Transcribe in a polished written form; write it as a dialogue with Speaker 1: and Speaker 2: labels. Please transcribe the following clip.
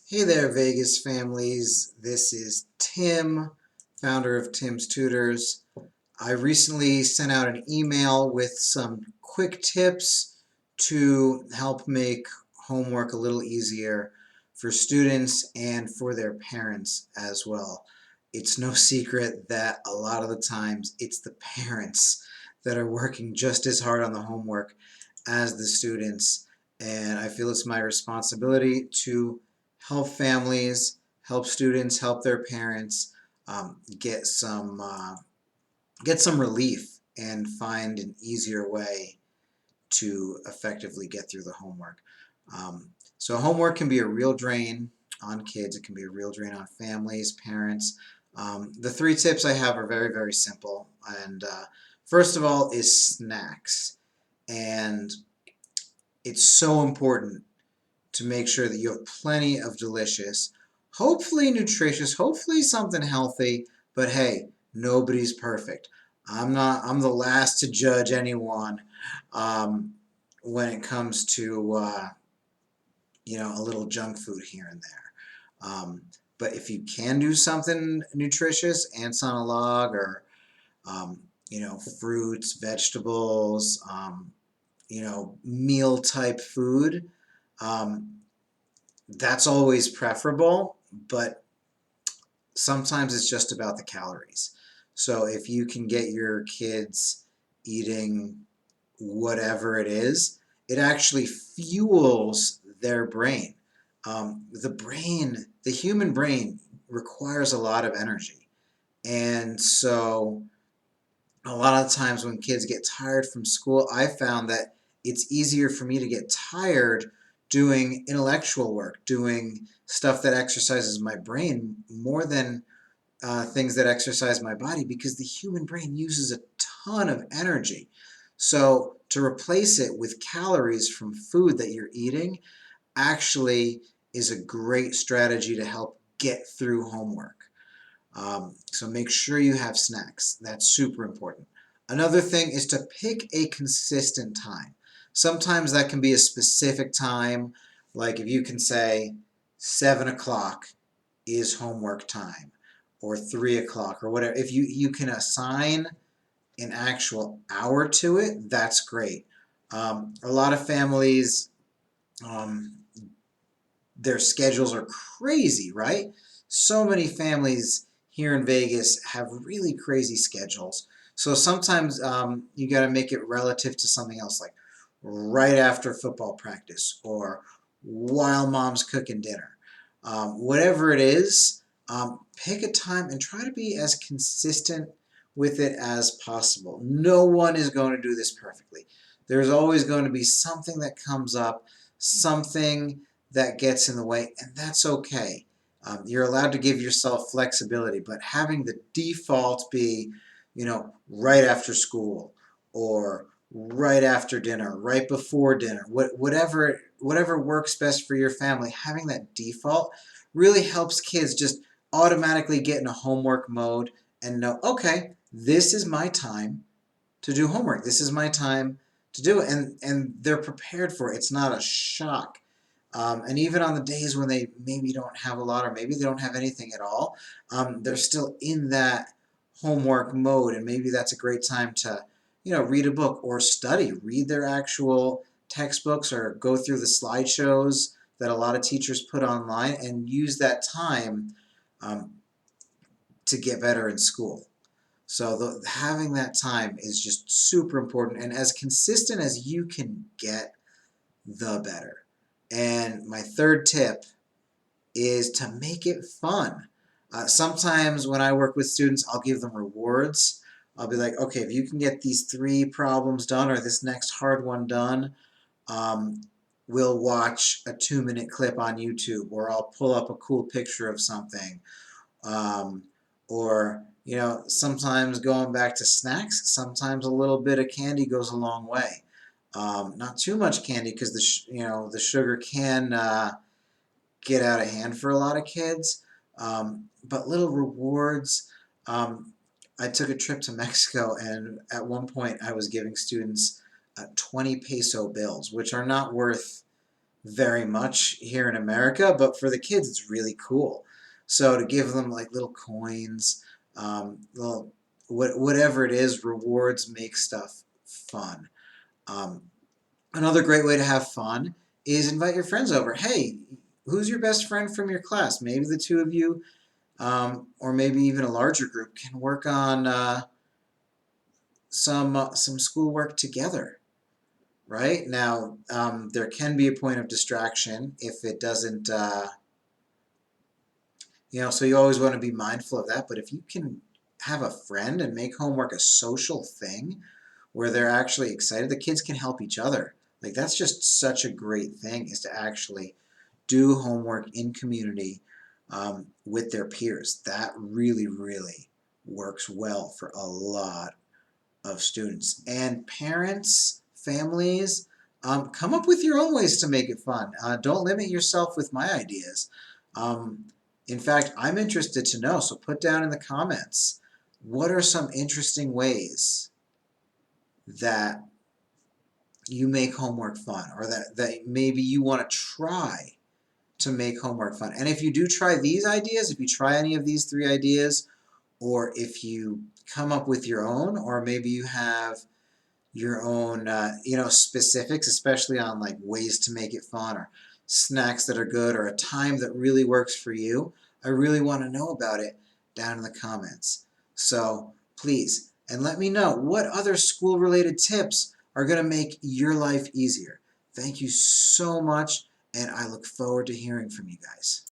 Speaker 1: Hey there, Vegas families. This is Tim, founder of Tim's Tutors. I recently sent out an email with some quick tips to help make homework a little easier for students and for their parents as well. It's no secret that a lot of the times it's the parents that are working just as hard on the homework as the students, and I feel it's my responsibility to help families, help students, help their parents get some relief and find an easier way to effectively get through the homework. So homework can be a real drain on kids. It can be a real drain on families, parents. The three tips I have are very, very simple. And first of all is snacks. And it's so important to make sure that you have plenty of delicious, hopefully nutritious, hopefully something healthy, but hey, nobody's perfect. I'm the last to judge anyone um, when it comes to a little junk food here and there. But if you can do something nutritious, ants on a log, or fruits, vegetables, meal type food. Um, that's always preferable, but sometimes it's just about the calories. So if you can get your kids eating whatever it is, it actually fuels their brain. The human brain requires a lot of energy. And so a lot of times when kids get tired from school, I found that it's easier for me to get tired doing intellectual work, doing stuff that exercises my brain more than things that exercise my body, because the human brain uses a ton of energy. So to replace it with calories from food that you're eating actually is a great strategy to help get through homework. So make sure you have snacks. That's super important. Another thing is to pick a consistent time. Sometimes that can be a specific time, like if you can say 7 o'clock is homework time, or 3 o'clock, or whatever. If you can assign an actual hour to it, that's great. A lot of families, um, their schedules are crazy, right? So many families here in Vegas have really crazy schedules. So sometimes you got to make it relative to something else, like right after football practice or while mom's cooking dinner. Whatever it is, pick a time and try to be as consistent with it as possible. No one is going to do this perfectly. There's always going to be something that comes up, something that gets in the way, and that's okay. You're allowed to give yourself flexibility, but having the default be, right after school or right after dinner, right before dinner, whatever works best for your family, having that default really helps kids just automatically get in a homework mode and know, okay, this is my time to do homework. This is my time to do it, and they're prepared for it. It's not a shock. And even on the days when they maybe don't have a lot or maybe they don't have anything at all, they're still in that homework mode. And maybe that's a great time to, read a book or study, read their actual textbooks or go through the slideshows that a lot of teachers put online and use that time um, to get better in school. So having that time is just super important, and as consistent as you can get, the better. And my third tip is to make it fun. Sometimes when I work with students, I'll give them rewards. I'll be like, okay, if you can get these 3 problems done or this next hard one done, um, we'll watch a 2-minute clip on YouTube, or I'll pull up a cool picture of something. Um, or, sometimes going back to snacks, sometimes a little bit of candy goes a long way. Not too much candy, because the sugar can get out of hand for a lot of kids. But little rewards. I took a trip to Mexico, and at one point I was giving students 20 peso bills, which are not worth very much here in America, but for the kids, it's really cool. So to give them like little coins, little whatever it is, rewards make stuff fun. Um, Another great way to have fun is invite your friends over. Hey, who's your best friend from your class? Maybe the two of you, or maybe even a larger group, can work on some schoolwork together. Right now, there can be a point of distraction if it doesn't. So you always want to be mindful of that. But if you can have a friend and make homework a social thing where they're actually excited, the kids can help each other. Like that's just such a great thing is to actually do homework in community with their peers. That really, really works well for a lot of students. And parents, families, come up with your own ways to make it fun. Don't limit yourself with my ideas. Um, in fact, I'm interested to know, so put down in the comments, what are some interesting ways that you make homework fun or that maybe you want to try to make homework fun. And if you do try these ideas, if you try any of these three ideas, or if you come up with your own, or maybe you have your own, specifics, especially on like ways to make it fun or snacks that are good or a time that really works for you. I really want to know about it down in the comments. So please, and let me know what other school related tips are going to make your life easier. Thank you so much, and I look forward to hearing from you guys.